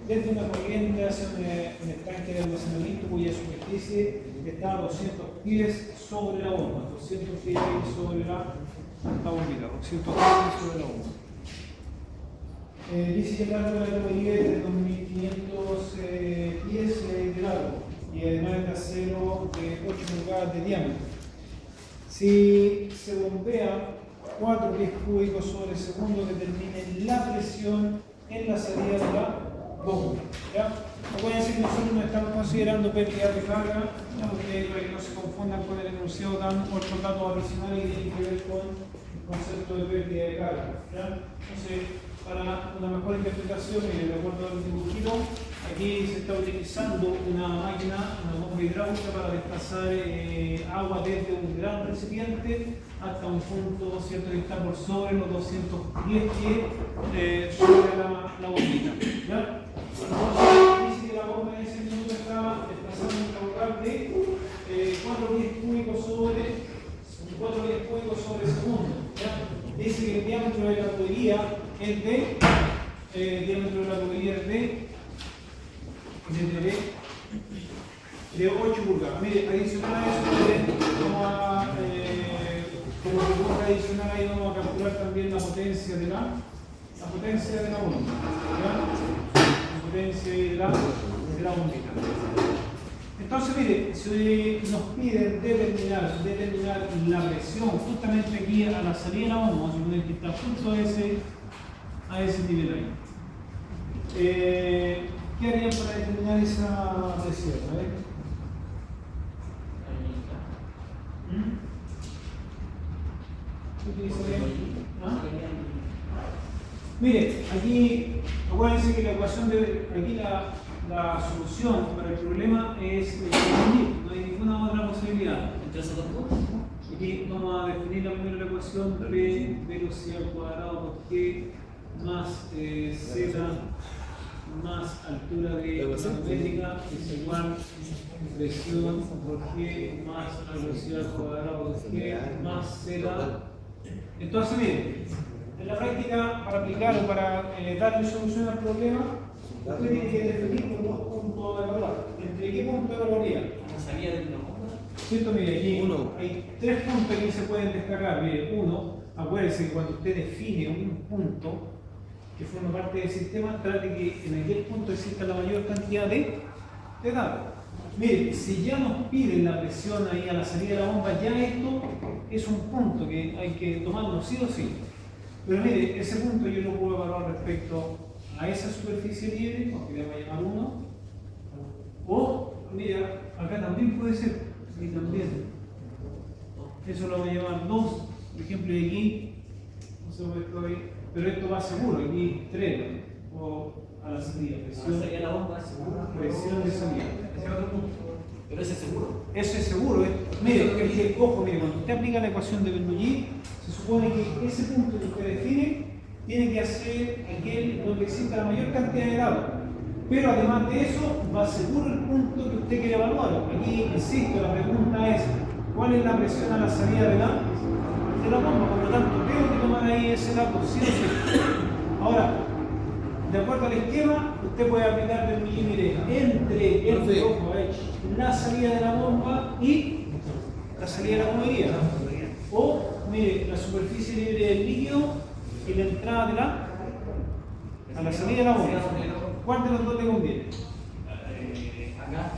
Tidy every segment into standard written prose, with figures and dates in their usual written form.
Desde una corriente hacia un estanque de almacenamiento cuya superficie está a 200 pies sobre la bomba. 200 pies sobre la bombita. 200 pies sobre la bomba. Dice que el largo de la tubería es de 2500 pies de largo y además es de acero de 8 pulgadas de diámetro. Si se bombea 4 pies cúbicos sobre segundo, determine la presión en la salida de la bomba. ¿Ya? No voy a decir que nosotros no estamos considerando pérdida de carga, para que no se confundan con el enunciado, dan otros datos adicionales que tienen que ver con el concepto de pérdida de carga. ¿Ya? Entonces, para una mejor interpretación, de acuerdo al dibujito, aquí se está utilizando una máquina, una bomba hidráulica para desplazar agua desde un gran recipiente hasta un punto, ¿cierto?, que está por sobre los 210 pies sobre la bombita. ¿Ya? Entonces, dice que la bomba en ese minuto está desplazando un caudal de 4 pies cúbicos sobre segundo. ¿Ya? Dice que el diámetro de la tubería es de, de 8 pulgadas. Mire, adicional a eso, como figura adicional ahí vamos a calcular también la potencia de la bomba. ¿Ya? La potencia de la bombita. Entonces, mire, si nos piden determinar la presión justamente aquí a la salida de la bomba, vamos a suponer que está justo a ese nivel ahí. ¿Qué harían para determinar esa presión? A ver. ¿Qué utilizarían? ¿Ah? Mire, aquí, acuérdense que la ecuación de aquí la solución para el problema es definir, no hay ninguna otra posibilidad. Aquí vamos a definir la primera ecuación de velocidad al cuadrado por g más z más altura de métrica es igual presión por g más la velocidad al cuadrado de g más z. Entonces, miren, en la práctica, para aplicar o para darle solución al problema, usted tiene que definir por 2 puntos de evaluar. ¿Entre qué punto evaluaría? La salida de una bomba. ¿Cierto? Mire, aquí hay 3 puntos que se pueden destacar. Mire, uno, acuérdese que cuando usted define un punto que forma parte del sistema, trate que en aquel punto exista la mayor cantidad de datos. Mire, si ya nos piden la presión ahí a la salida de la bomba, ya esto es un punto que hay que tomarlo sí o sí. Pero mire, ese punto yo lo puedo evaluar respecto a esa superficie libre, que le voy a llamar 1, o, mira, acá también puede ser, aquí también. Eso lo voy a llamar 2, por ejemplo, de aquí, no sé por qué estoy, pero esto va seguro, aquí 3, o a la salida, presión. La salida de la bomba es seguro. Presión de salida. Ese es otro punto. Pero ese es seguro. Eso es seguro. Mire, ojo, mire, cuando usted aplica la ecuación de Bernoulli, se supone que ese punto que usted define tiene que hacer aquel donde exista la mayor cantidad de datos. Pero además de eso, va seguro el punto que usted quiere evaluar. Aquí, insisto, la pregunta es, ¿cuál es la presión a la salida de la bomba? Por lo tanto, tengo que tomar ahí ese dato, sí o sí. Ahora, de acuerdo al esquema, usted puede aplicar Bernoulli, mire, entre la salida de la bomba y la salida de la tubería. O, mire, la superficie libre del líquido y la entrada de a la salida de la bomba. ¿Cuál de los dos le conviene? Acá.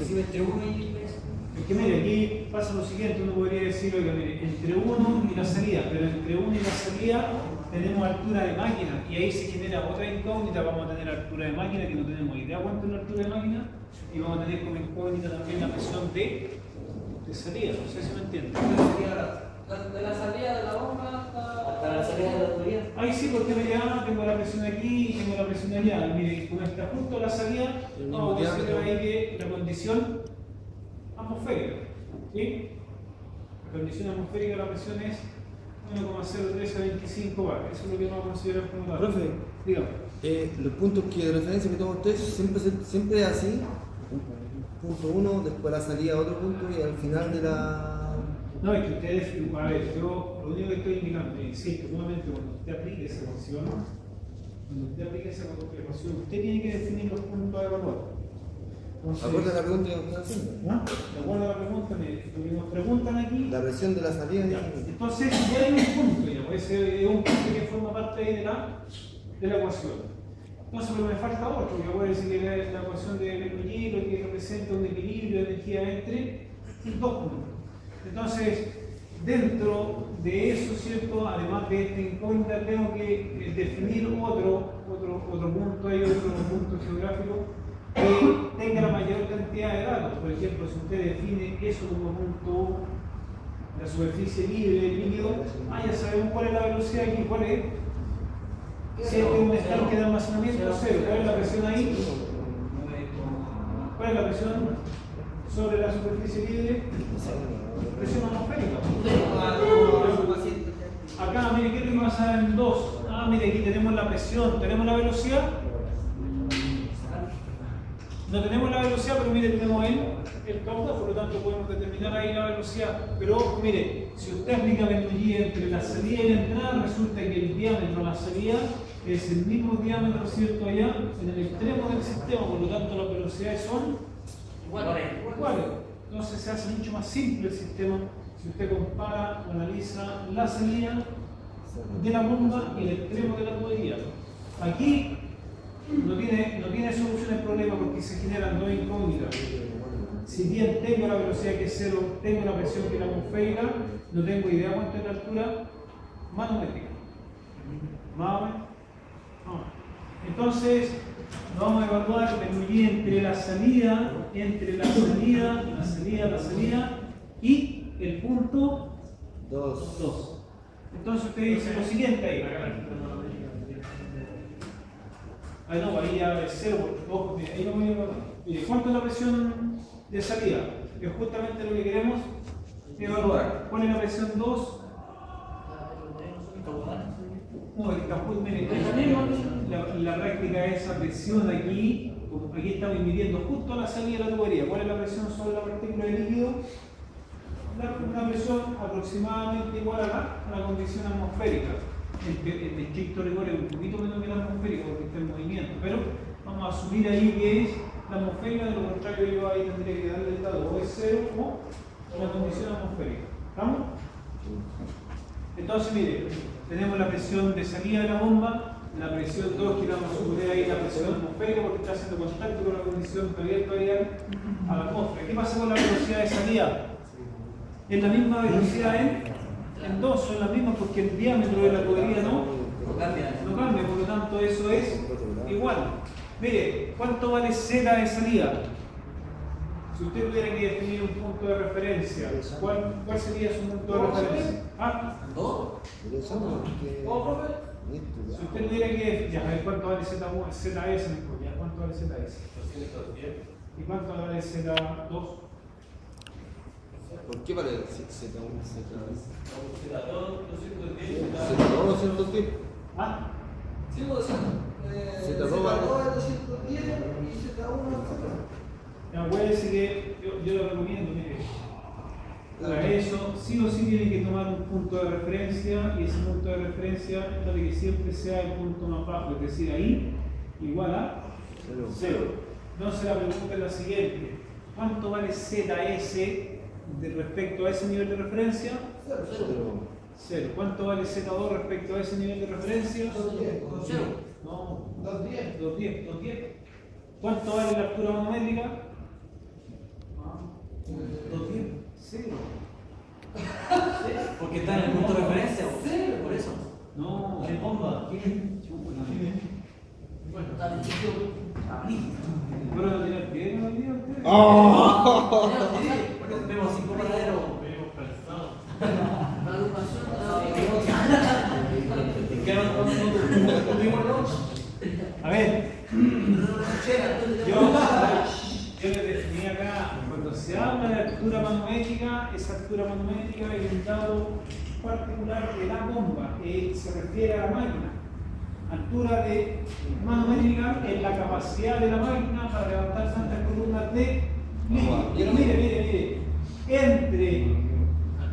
Si entre 1 y 3. Es que mire, aquí pasa lo siguiente, uno podría decir, oiga, mire, entre 1 y la salida, pero entre 1 y la salida tenemos altura de máquina y ahí se genera otra incógnita. Vamos a tener altura de máquina que no tenemos idea cuánto es la altura de máquina y vamos a tener como incógnita también la presión de salida. No sé si me entienden. De la salida de la bomba hasta la salida de la tubería. Ahí sí, porque mire, tengo la presión aquí y tengo la presión allá. Y mire, como está justo la salida, vamos a considerar ahí que la condición atmosférica. ¿Sí? La condición atmosférica, la presión es 1,03 a 25 bar. Eso es lo que vamos a considerar como tal. Profe, dígame. Los puntos de referencia que toma usted siempre es así. Punto 1, después la salida a otro punto y al final de la No, es que ustedes, a ver, yo lo único que estoy indicando, insisto, nuevamente, cuando usted aplique esa ecuación, usted tiene que definir los puntos a evaluar. Entonces, Acuerda la pregunta que nos están haciendo. ¿no? De acuerdo a la pregunta, lo que nos preguntan aquí. La presión de la salida. Ya. Entonces, ya hay un punto, ya, pues, es un punto que forma parte ahí de la ecuación. Entonces, pero me falta otro, que voy a decir que la ecuación del equilibrio que representa un equilibrio de energía entre dos puntos. Entonces, dentro de eso, ¿cierto? Además de este incógnita, tengo que definir otro punto, hay otro punto geográfico que tenga la mayor cantidad de datos. Por ejemplo, si usted define eso como punto, la superficie libre del líquido, ya sabemos cuál es la velocidad aquí, cuál es. Si es un estanque de almacenamiento, cero. ¿Cuál es la presión ahí? ¿Cuál es la presión sobre la superficie libre? Presión atmosférica. Acá, mire, ¿qué es lo que pasa en 2? Mire, aquí tenemos la presión, tenemos la velocidad. No tenemos la velocidad, pero mire, tenemos el caudal, por lo tanto podemos determinar ahí la velocidad. Pero mire, si usted aplica Bernoulli entre la salida y la entrada, resulta que el diámetro de la salida es el mismo diámetro, ¿cierto? Allá en el extremo del sistema, por lo tanto las velocidades son iguales. Entonces se hace mucho más simple el sistema si usted compara o analiza la salida de la bomba y el extremo de la tubería. Aquí no tiene solución el problema porque se generan dos incógnitas. Si bien tengo la velocidad que es cero, tengo la presión que es la atmosférica, no tengo idea cuánto es la altura manométrica. ¿Más o menos? No. Entonces, vamos a evaluar Bernoulli entre la salida y el punto 2. Entonces usted dice lo siguiente ahí. No, ahí ya es cero, ojo, mire, ahí no voy a evaluar. Mire, ¿cuánto es la presión de salida? Que es justamente lo que queremos evaluar. ¿Cuál es la presión 2? No, mire, la práctica de esa presión aquí estamos midiendo justo la salida de la tubería. ¿Cuál es la presión sobre la partícula de líquido? Una presión aproximadamente igual a la condición atmosférica. En estricto rigor es un poquito menos que la atmosférica porque está en movimiento, pero vamos a asumir ahí que es la atmosférica, de lo contrario yo ahí tendría que darle el dato o es cero o la condición atmosférica. ¿Estamos? Entonces, mire, tenemos la presión de salida de la bomba, la presión 2 que vamos a suponer ahí la presión atmosférica porque está haciendo contacto con la condición abierta a la atmósfera. ¿Qué pasa con la velocidad de salida? Es la misma velocidad en 2, son las mismas porque el diámetro de la tubería no cambia, por lo tanto eso es igual. Mire, ¿cuánto vale Z de salida? Si usted tuviera que definir un punto de referencia, ¿cuál sería su punto de referencia? ¿2? Si usted tuviera que ya, a ver cuánto vale ZS, ya, ¿cuánto vale ZS? ¿Y cuánto vale Z2? ¿Por qué vale Z1? Z2, 210. Sí, pues, Z2 vale. y Z1 Ya, acuérdese que yo lo recomiendo, mire. Para eso, sí o sí tiene que tomar un punto de referencia y ese punto de referencia trate que siempre sea el punto más bajo, es decir, ahí igual a 0. Entonces la pregunta es la siguiente: ¿cuánto vale ZS respecto a ese nivel de referencia? 0. ¿Cuánto vale Z2 respecto a ese nivel de referencia? 0. No, 210. ¿Cuánto vale la altura manométrica? 210. 0. Porque está en el punto de referencia, por eso. No, ¿Qué bomba? Bueno, Está en sitio abril. ¿pero no tiene pie en la vida usted? Vemos 5 paraderos. La agrupación A ver, yo les definí acá, cuando se habla de altura manométrica, esa altura manométrica es un dado particular de la bomba, se refiere a la máquina. Altura de manométrica es la capacidad de la máquina para levantar tantas columnas de líquido. Pero mire, entre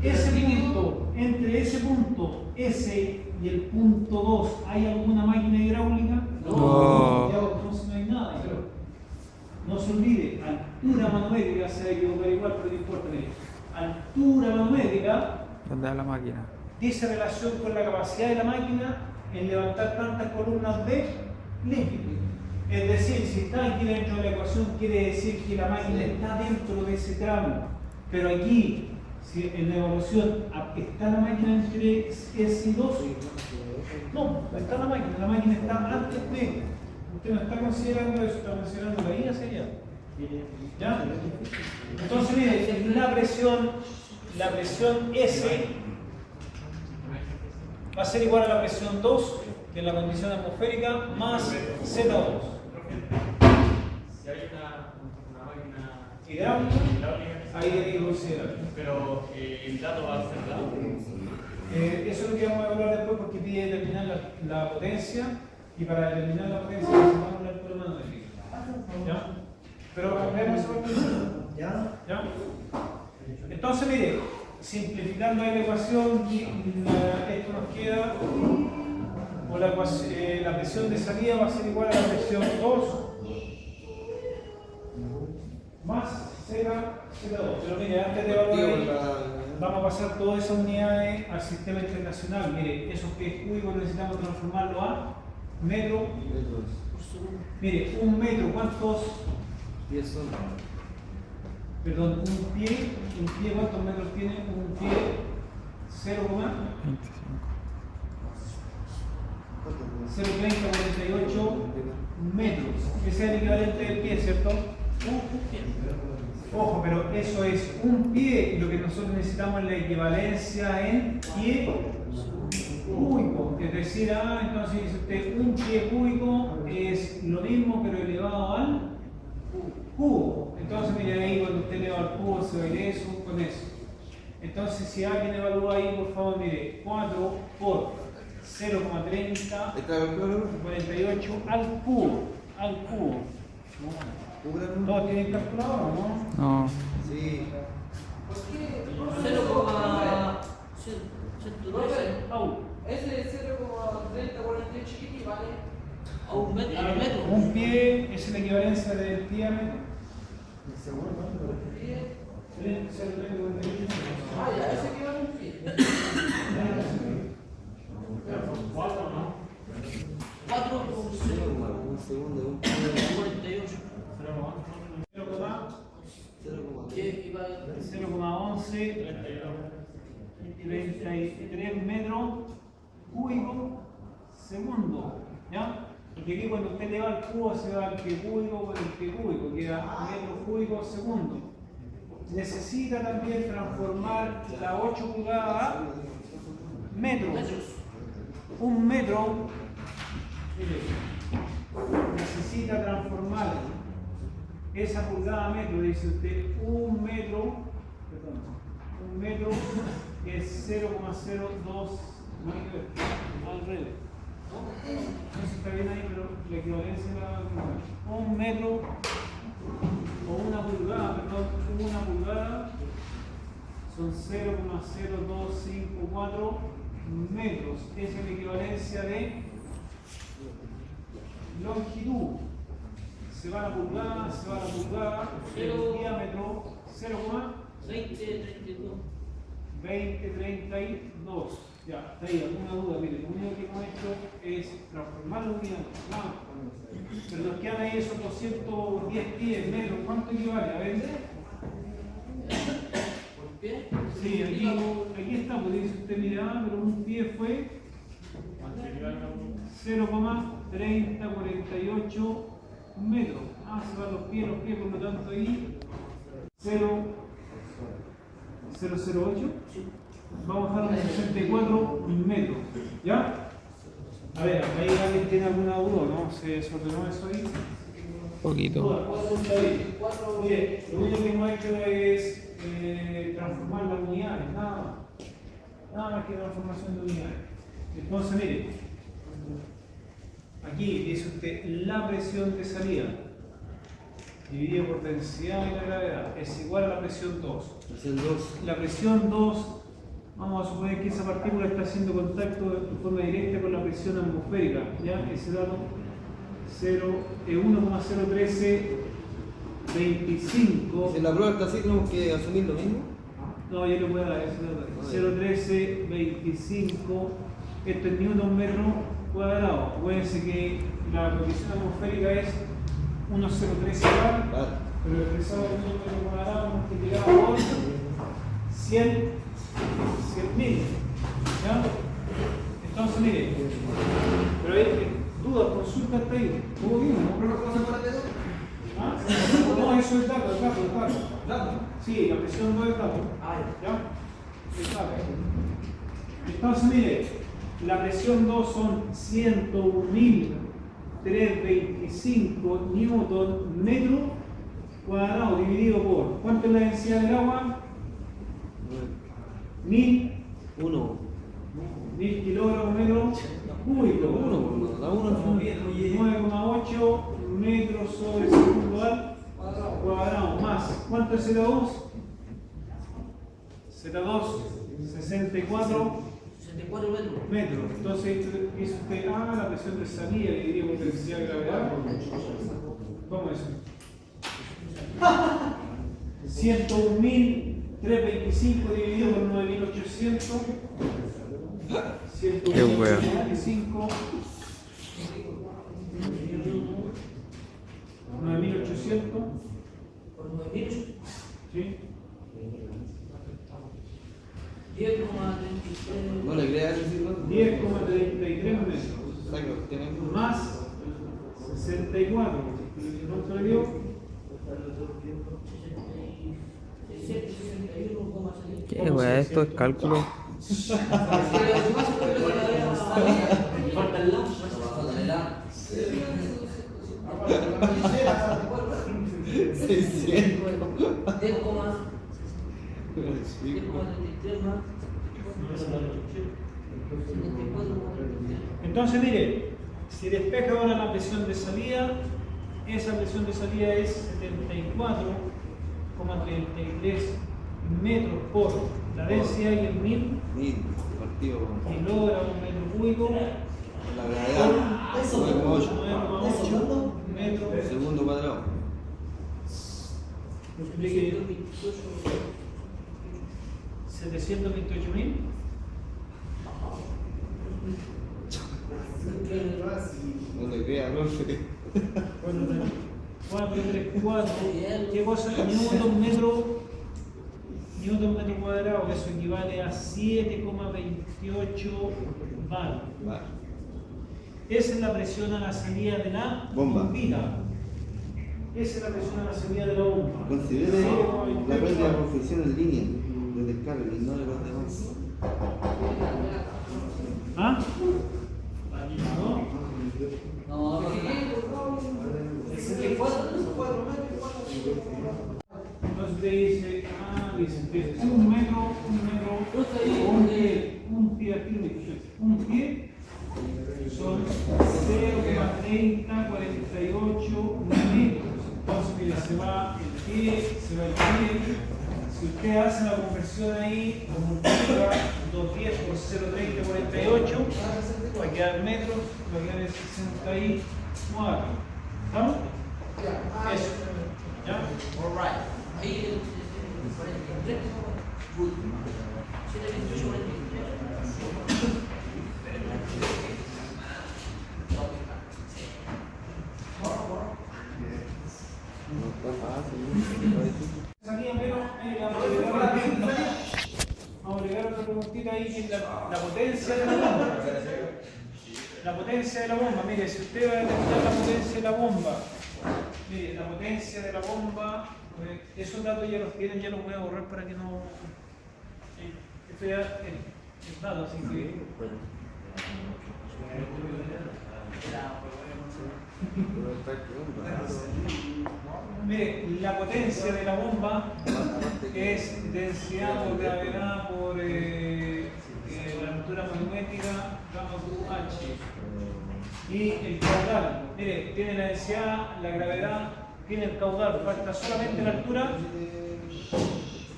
Entre ese punto S y el punto 2, ¿hay alguna máquina hidráulica? No. Entonces no hay nada. No se olvide, altura manométrica, se va a equivocar igual, pero no importa. Mire. Altura manométrica ¿Dónde va la máquina? dice relación con la capacidad de la máquina en levantar tantas columnas de líquido. Es decir, si está aquí dentro de la ecuación, quiere decir que la máquina está dentro de ese tramo. Pero aquí, si en la evaluación está la máquina entre S y 2, no está la máquina está antes de. Usted no está considerando eso, está considerando la I hacia allá. ¿Ya? Entonces, mire, la presión S va a ser igual a la presión 2 de la condición atmosférica más Z2. Si hay una máquina Hidráulica, hidráulica, ahí hay que considerar. pero el dato va a ser dado. Eso es lo que vamos a evaluar después porque pide determinar la potencia y para determinar la potencia necesitamos la altura manométrica. ¿Ya? Pero veamos esa parte. ¿Ya? Entonces, mire, simplificando la ecuación, esto nos queda, o la presión de salida va a ser igual a la presión 2 más Z2. Pero mire, antes de evaluar, vamos a pasar todas esas unidades al sistema internacional. Mire, esos pies cúbicos necesitamos transformarlo a metro por segundo. Mire, un metro, ¿cuántos? 10 son. Perdón, un pie, ¿cuántos metros tiene? Un pie 0,03048 metros. Ese es el equivalente del pie, ¿cierto? Ojo, pero eso es un pie y lo que nosotros necesitamos es la equivalencia en pie cúbico. Es decir, entonces dice usted, un pie cúbico es lo mismo pero elevado al cubo. Entonces, mire ahí, cuando usted eleva al cubo, se va a ir eso con eso. Entonces, si alguien evalúa ahí, por favor, mire, 4 por 0,3048 al cubo. ¿Todos tienen calculadora o no? No. Sí. ¿Por qué? 0,113. Ese 0,3048 equivale a un metro. Un pie es la equivalencia del diámetro. Ah, ya, ese equivale a un pie. 4, ¿no? 4 por 0,1 segundo, 48. 0,1133 metros cúbicos segundo, ¿ya? Porque aquí cuando usted le va al cubo se va al pie cúbico por el pie cúbico, queda metros cúbicos segundo. Necesita también transformar la 8 pulgadas a metros. Un metro, mire, necesita transformar esa pulgada a metro, dice usted, un metro es 0,02, al revés. Eso está bien ahí, pero la equivalencia la un metro o una pulgada son 0,0254 metros. Esa es la equivalencia de longitud. Se va la pulgada, el diámetro 0,2032. Ya, está ahí, alguna duda. Mire, lo único que hemos hecho es transformar la unidad. Pero nos quedan ahí esos 210 pies, metros. ¿Cuánto equivale? A ver. ¿Por qué? Sí, aquí está, pues dice usted, mira, pero un pie fue 0,3048 metros. Se van los pies, por lo tanto ahí 0,008. Vamos a dar 64 metros. ¿Ya? A ver, ahí alguien tiene alguna duda, ¿no? ¿Se desordenó eso ahí? Poquito. Mire, lo único que hemos hecho es transformar las unidades, nada más que transformación de unidades. Entonces, mire, aquí dice usted la presión de salida dividida por densidad de la gravedad es igual a la presión 2. La presión 2 Vamos a suponer que esa partícula está haciendo contacto de forma directa con la presión atmosférica, ¿ya? Ese dato 1,01325. Si en la prueba está así, tenemos que asumir lo mismo. No, yo le voy a dar ese dato. 0,1325. Esto es newton metro cuadrado. Acuérdense que la presión atmosférica es 1,013 bar, Claro. pero expresado en newton metro cuadrado multiplicado por 100.000. ¿Ya? Entonces, mire, pero hay dudas, consulta hasta ahí. ¿Todo bien? ¿No? ¿Ah? No, eso es dato, es dato. ¿Dato? Sí, la presión no es dato. ¿Ya? Es dato. Entonces, mire, la presión 2 son 101.325 newton metro cuadrado dividido por, ¿cuánto es la densidad del agua? 1000 kilogramos metro cúbico. La 1 9,8 metros sobre segundo al cuadrado más. ¿Cuánto es Z2? Z2, 64 64 metros. metros. Entonces dice usted, la presión de salida le diría potencial de gravedad. ¿Cómo es eso? 101.325 dividido por 9.800. 101.325. 9.800. Por 9.000. ¿Sí? 10,33. No le creas decir, ¿no? 10,33 metros. Exacto, tiene Más 64. ¿Cuánto le dio? 61,6. ¿Qué wea? Esto es cálculo. Falta el la. Entonces, mire, si despeja ahora la presión de salida, esa presión de salida es 74,33 metros por la densidad y el 1000 partido kilogramos metro cúbico la gravedad. 9,8 9,8 metros. segundo cuadrado. Multiplique 728.000. No le creas, profe. 4, 3, 4. ¿Qué cosa? Newton metro cuadrado, que eso equivale a 7,28 bar. Vale. Esa es la presión a la salida de la Bomba. bombita. Esa es la presión a la salida de la bomba. Considere la 7,28 pérdida de bar. confección en línea de descarga y no de los demás. ¿Ah? ¿No? No, es que 4 Entonces te dice, dice que un metro, un pie aquí, un pie son 0,3048 metros. Entonces, mira, se va el pie, se va el pie. Si usted hace la conversión ahí, lo multiplica 210 por 0,3048, va a quedar metros, va a quedar 64. ¿Estamos? Eso. ¿Ya? Alright. Ahí el 43. Good. 728, 43. No está fácil, ¿no? Salía menos, vamos a agregar otra preguntita ahí, que es la potencia de la bomba. La potencia de la bomba, mire, si usted va a detectar la potencia de la bomba, mire, la potencia de la bomba, esos datos ya los tienen, ya los voy a borrar para que no... Esto ya es dato, así que... Mire, la potencia de la bomba es densidad por gravedad por la altura magnética gamma QH. Y el caudal, mire, tiene la densidad, la gravedad, tiene el caudal, falta solamente la altura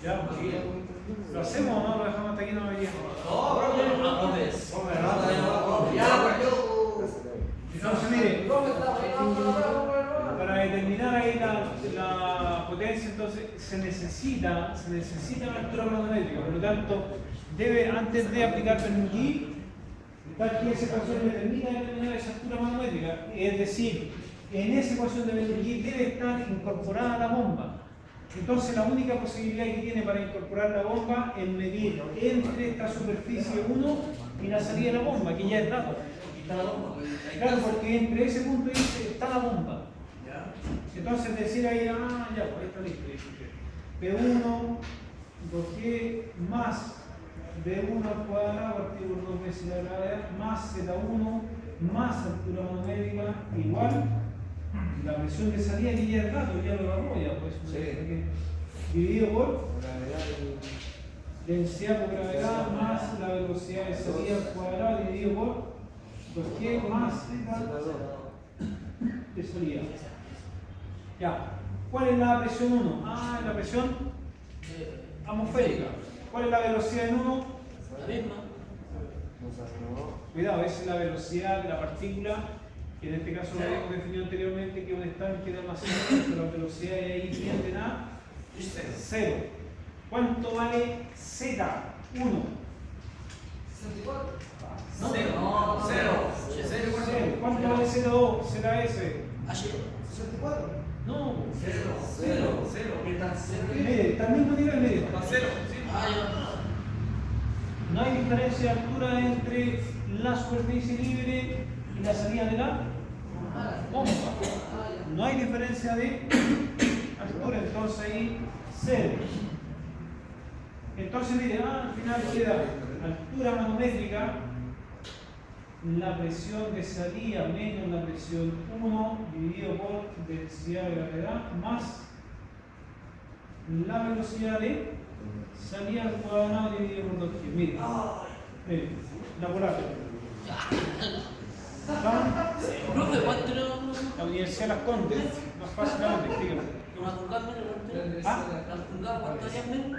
¿Ya? ¿Lo hacemos o no? ¿Lo dejamos hasta aquí? No me llega. Entonces, mire, para determinar ahí la potencia, entonces se necesita una altura manométrica. Por lo tanto, antes de aplicar Bernoulli, tal que esa ecuación le permita determinar esa altura manométrica. Es decir, en esa ecuación de Bernoulli debe estar incorporada la bomba. Entonces, la única posibilidad que tiene para incorporar la bomba es medir entre esta superficie 1 y la salida de la bomba, que ya es dato. Claro, porque entre ese punto dice está la bomba. Entonces decir ahí, ya, pues ahí está listo. P1, 2G más B1 al cuadrado partido por 2 veces la gravedad más Z1 más altura manométrica igual la presión de salida que ya es dato, ya lo agarró ya, pues. Sí. Dividido por densidad por gravedad más la velocidad de salida al cuadrado dividido por 2G más Z de salida. Ya. ¿Cuál es la presión 1? Ah, la presión atmosférica. ¿Cuál es la velocidad en 1? La misma. Cuidado, esa es la velocidad de la partícula, que en este caso lo habíamos definido anteriormente, que es un estanque de almacenamiento, pero las velocidades ahí tienden a 0. ¿Cuánto vale Z? 1. 64. No, Cero. ¿Cuánto vale Z2? ZS. 64. No. Cero. Mire, está al mismo nivel medio. Ah, No hay diferencia de altura entre la superficie libre y la salida de la bomba. No hay diferencia de altura, entonces ahí 0. Entonces mire, al final queda altura manométrica, la presión de salida menos la presión 1 dividido por densidad de gravedad más la velocidad de salida al cuadrado dividido por 2G. Mire, la polar. profe, ¿cuánto era? La Universidad de Las Condes, más fácil ahora, explícame. ¿Una pulgada menos? ¿Ah? ¿La pulgada cuánto haría menos?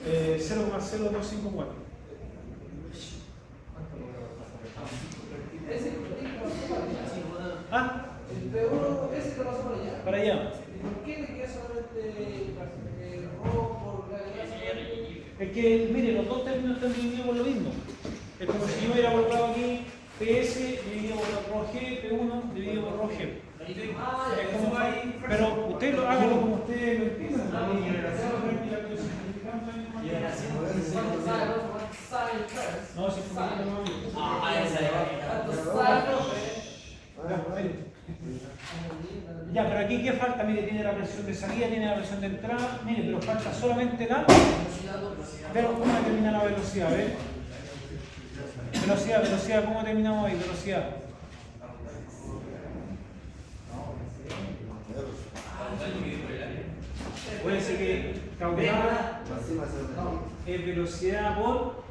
0,0254. Ese que pasó para allá. ¿Ah? El P1, ese que pasó para allá. Para allá. ¿Y por qué le queda solamente el rojo por gravedad? Es que, mire, los dos términos están divididos por lo mismo. Es como si yo hubiera colocado aquí PS dividido por rho G, P1 dividido por rho G. Es como ahí, pero usted hágalo como usted lo entienda. ¿Cuánto sale el press? No, si fue ya, pero aquí ¿qué falta? Mire, tiene la presión de salida, tiene la presión de entrada, mire, pero falta solamente la pero ¿cómo determina la velocidad? Velocidad, ¿cómo terminamos ahí? Velocidad. Puede ser que caudal es velocidad por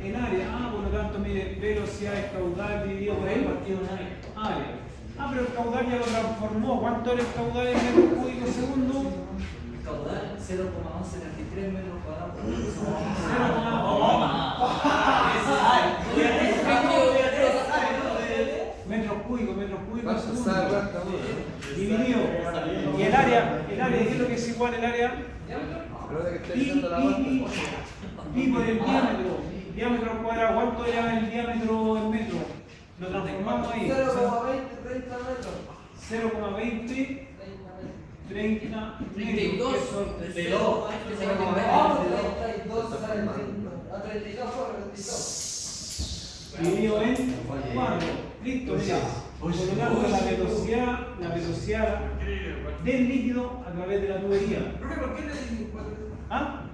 el área. Ah, por lo tanto, mire, velocidad es caudal dividido por el área. Ah, pero el caudal ya lo transformó. ¿Cuánto era el caudal en metros cúbicos segundo? El caudal 0,1173 metros cuadrados por Metros cúbicos segundo. Dividido. Y el área, ¿qué es lo que es igual el área? Pi por el diámetro. Diámetro al cuadrado. ¿Cuánto era el diámetro en metro? Lo transformamos ahí. 0,20, 30 metros. 0,20, 30 32. A 32 por 32. dividido en 4. Listo, mira. Por lo tanto, la velocidad del líquido a través de la tubería. ¿Por qué le digo 4? ¿Ah?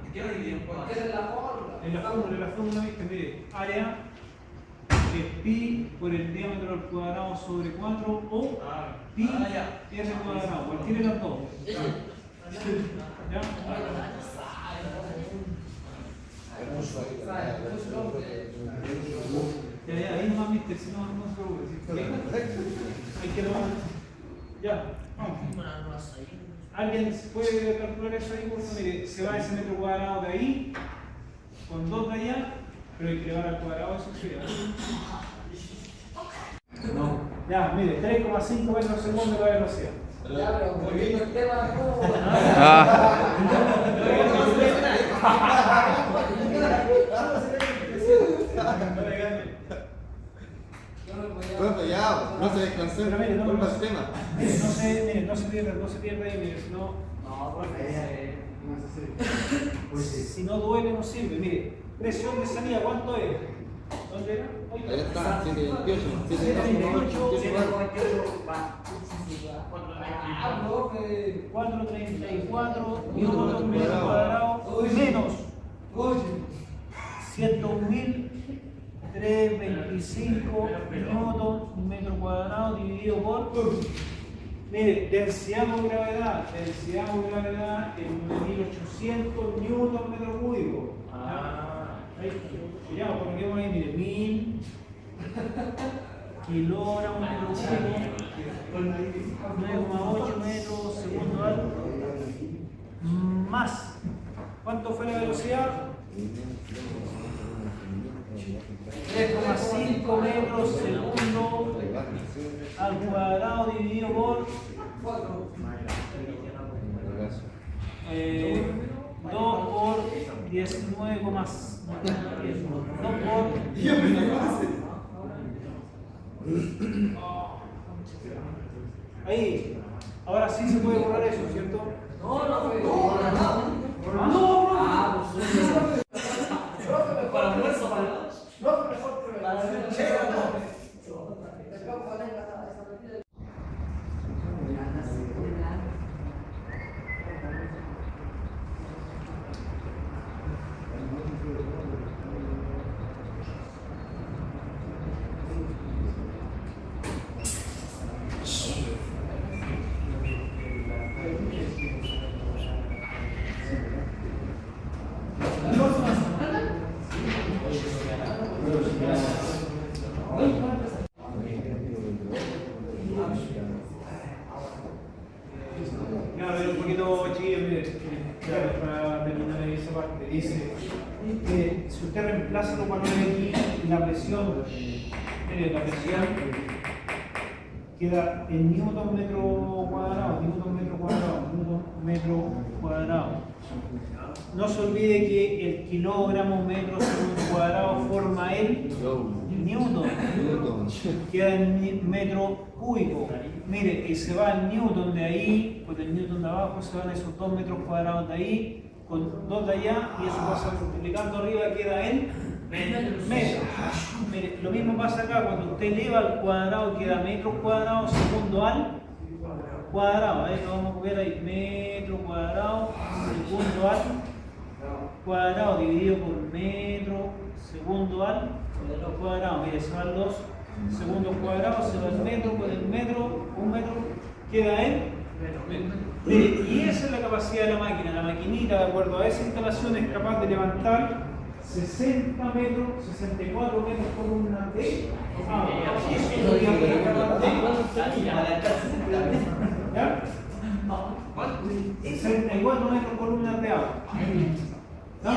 Porque es la fórmula. En la fórmula, viste, mire, área es pi por el diámetro al cuadrado sobre 4 o pi r cuadrado, cualquiera de las dos. ¿Ya? Ya, ahí nomás, viste, si no, no se preocupe. Hay que tomar. Ya, vamos. ¿Alguien puede calcular eso ahí? Porque mire, se va ese metro cuadrado de ahí, con 2 de allá, pero hay que elevar al cuadrado eso sería. No. Ya, mire, 3,5 metros segundo la velocidad. Ya, pero volviendo al tema, ¿cómo? Profe, ya, no se Pero desconcentra. mire, no, Vuelva al tema. mire, no se pierda ahí, mire, si no, No, profe. si no duele no sirve. Mire, presión de salida, ¿cuánto es? ¿Dónde era? Ahí está, 728. 434 newton metro cuadrado menos 100.325 newton metro cuadrado dividido por, mire, densidad por gravedad en 1800 newton metro cúbico. Ahí, ya, ponemos ahí, mire, 1000 kilogramos metro cúbico, 9,8 metros segundo al más. ¿Cuánto fue la velocidad? 3,5 metros segundo al cuadrado dividido por 2 por 19, 2 por ahí. Ahora sí se puede borrar eso, ¿cierto? No, no, profe. Ah, no, Ah, pues profe, para almuerzo, para ya, a ver, un poquito chiquillo, mire, ya, para terminar esa parte. Dice que si usted reemplaza los valores aquí, la presión, mire, la presión queda en newton metro cuadrado, No se olvide que el kilogramo metro segundo cuadrado forma el newton. Queda en metro cúbico. Mire, y se va el newton de ahí, con el newton de abajo se van esos 2 metros cuadrados de ahí, con 2 de allá, y eso pasa multiplicando arriba, queda en metros. Mire, lo mismo pasa acá, cuando usted eleva al cuadrado, queda metros cuadrados segundo al cuadrado. Ahí lo vamos a ver ahí, metro cuadrado segundo al cuadrado dividido por metro segundo al cuadrado. Mire, se van los segundos cuadrados, se va el metro con el metro, un metro, queda en mire, y esa es la capacidad de la máquina. La maquinita, de acuerdo a esa instalación, es capaz de levantar 60 metros, 64 metros columna de agua. Eso es capaz de ¿ya? 64 metros columnas de agua. ¿No?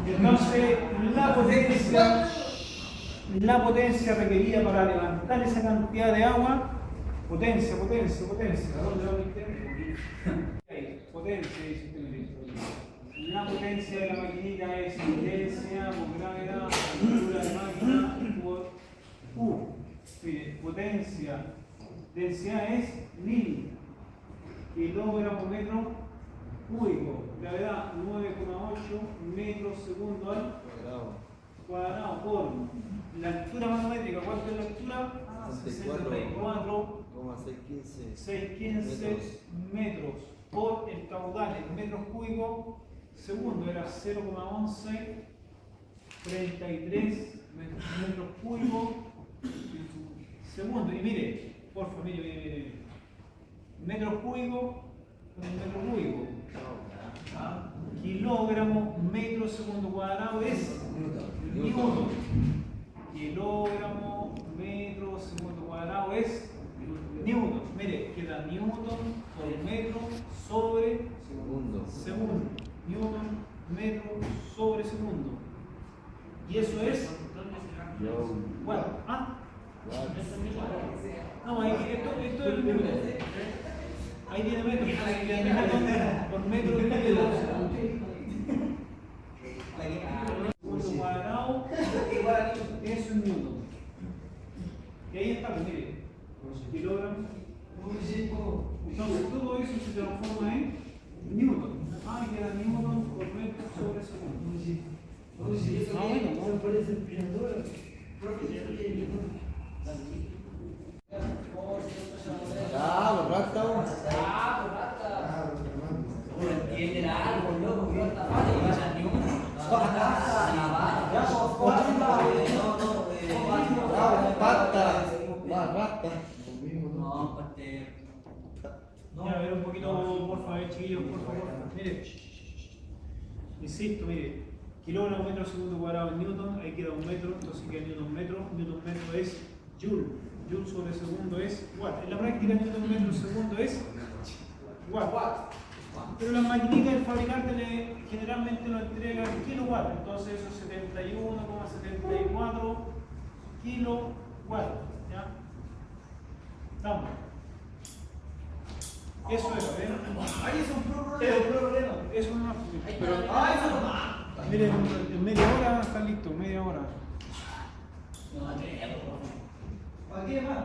Entonces, la potencia requerida para levantar esa cantidad de agua, potencia. ¿A dónde va mi tema? Potencia, dice usted. La potencia de la maquinita es potencia por gravedad, altura de máquina por U. Mire, potencia, densidad es 1000 kilogramos por metro cúbico, gravedad 9,8 metros segundo al cuadrado por la altura manométrica. ¿Cuánto es la altura? 64,615 metros por el caudal en metros cúbicos segundo, era 0,1133 metros cúbicos segundo. Y mire, por favor, mire. Metros cúbicos con el metro cúbico. Kilogramo metro segundo cuadrado es newton. Kilogramo metro segundo cuadrado es Newton, mire, queda Newton por metro sobre Segundo. segundo. Newton, metro sobre segundo. Y eso es Yo. watt. ¿Ah? Watt. No, esto es el Newton. Ahí tiene metro. Newton por metro dividido. Segundo cuadrado es un Newton. Y ahí está, pues mire, kilogramos. Entonces todo eso se transforma en Newton. Ah, y queda Newton por metro sobre segundo. Ah, bueno, ¿no? Ah, los rata. Entienden algo, loco, que está mal y echan ni uno. Pata. La rata. No, aparte. Ya, a ver un poquito, por favor, chiquillos, por favor. Mire, insisto, mire, kilogramo metro segundo cuadrado en Newton, ahí queda un metro, entonces queda Newton metro es Joule, Joule sobre segundo es watt. En la práctica, Newton metro segundo es watt. Pero las maquinitas del fabricante generalmente lo entregan en kilowatt, entonces eso es 71,74 kilowatts. ¿Ya? Estamos. Eso es, ¿ven? Ahí es un problema. Eso no es. Pero, miren, en media hora está listo, media hora. ¿Para qué más?